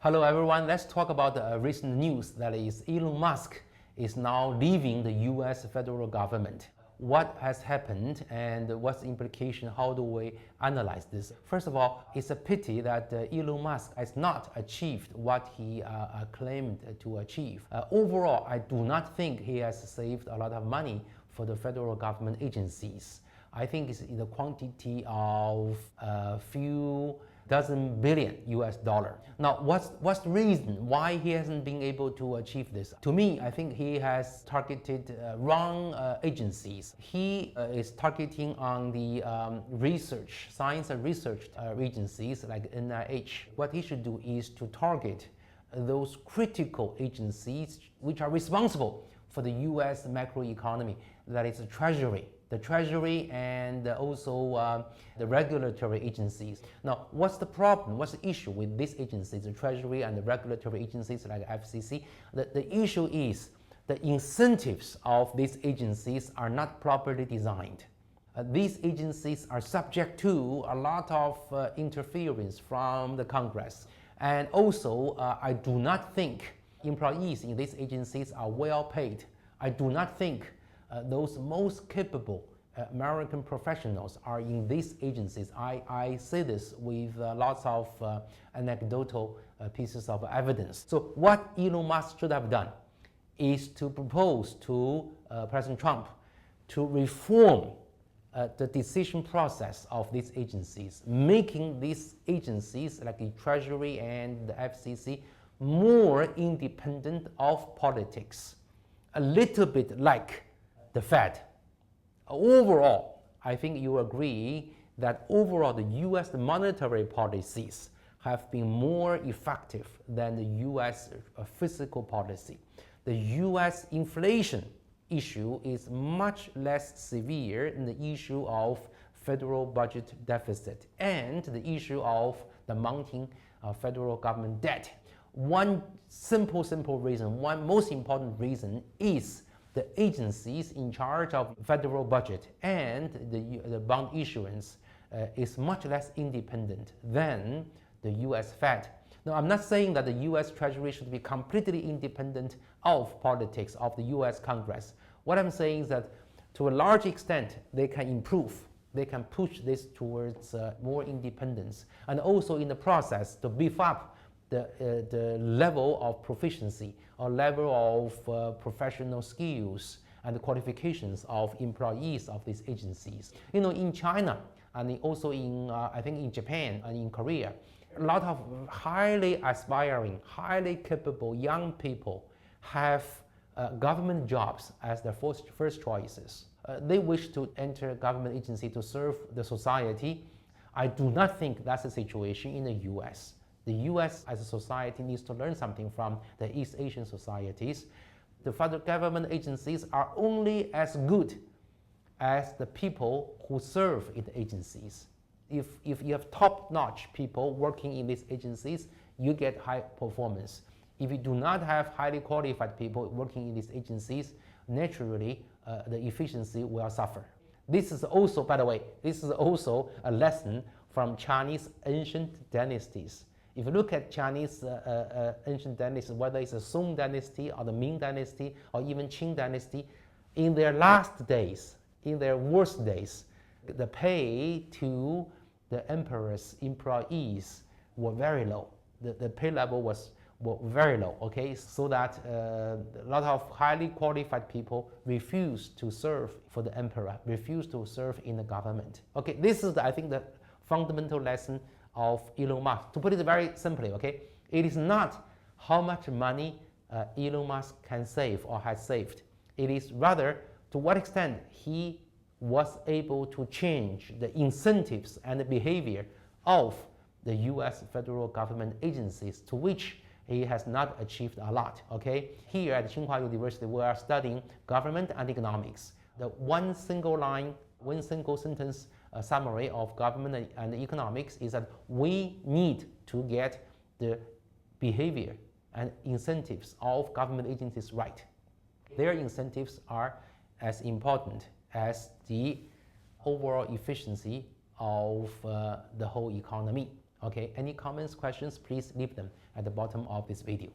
Hello everyone, let's talk about the recent news that is Elon Musk is now leaving the US federal government. What has happened and what's the implication? How do we analyze this? First of all, it's a pity that Elon Musk has not achieved what he claimed to achieve. Overall, I do not think he has saved a lot of money for the federal government agencies. I think it's in the quantity of a few dozen billion US dollar. Now, what's the reason why he hasn't been able to achieve this? To me, I think he has targeted wrong agencies. He is targeting on the science and research agencies like NIH. What he should do is to target those critical agencies which are responsible for the US macroeconomy, that is the Treasury and also the regulatory agencies. Now, what's the problem? What's the issue with these agencies, the Treasury and the regulatory agencies like FCC? The issue is the incentives of these agencies are not properly designed. These agencies are subject to a lot of interference from the Congress. And also, I do not think employees in these agencies are well paid. I do not think those most capable American professionals are in these agencies. I say this with lots of anecdotal pieces of evidence. So what Elon Musk should have done is to propose to President Trump to reform the decision process of these agencies, making these agencies like the Treasury and the FCC more independent of politics, a little bit like the Fed. Overall, I think you agree that overall the US monetary policies have been more effective than the US fiscal policy. The US inflation issue is much less severe than the issue of federal budget deficit and the issue of the mounting federal government debt. One simple reason, one most important reason is the agencies in charge of federal budget and the bond issuance is much less independent than the US Fed. Now, I'm not saying that the US Treasury should be completely independent of politics of the US Congress. What I'm saying is that to a large extent, they can improve. They can push this towards more independence, and also in the process to beef up the level of proficiency or level of professional skills and qualifications of employees of these agencies. You know, in China and also in, I think in Japan and in Korea, a lot of highly aspiring, highly capable young people have government jobs as their first choices. They wish to enter a government agency to serve the society. I do not think that's the situation in the US. The US as a society needs to learn something from the East Asian societies. The federal government agencies are only as good as the people who serve in the agencies. If you have top-notch people working in these agencies, you get high performance. If you do not have highly qualified people working in these agencies, naturally the efficiency will suffer. This is also, by the way, this is also a lesson from Chinese ancient dynasties. If you look at Chinese ancient dynasties, whether it's the Song dynasty or the Ming dynasty or even Qing dynasty, in their last days, in their worst days, the pay to the emperor's employees were very low. The pay level were very low, okay? So that a lot of highly qualified people refused to serve for the emperor, refused to serve in the government. Okay, this is, I think, the fundamental lesson of Elon Musk. To put it very simply, okay, it is not how much money Elon Musk can save or has saved. It is rather to what extent he was able to change the incentives and the behavior of the US federal government agencies, to which he has not achieved a lot, okay? Here at Tsinghua University, we are studying government and economics. The one single line, one single sentence summary of government and economics is that we need to get the behavior and incentives of government agencies right. Their incentives are as important as the overall efficiency of the whole economy. Okay, any comments, questions, please leave them at the bottom of this video.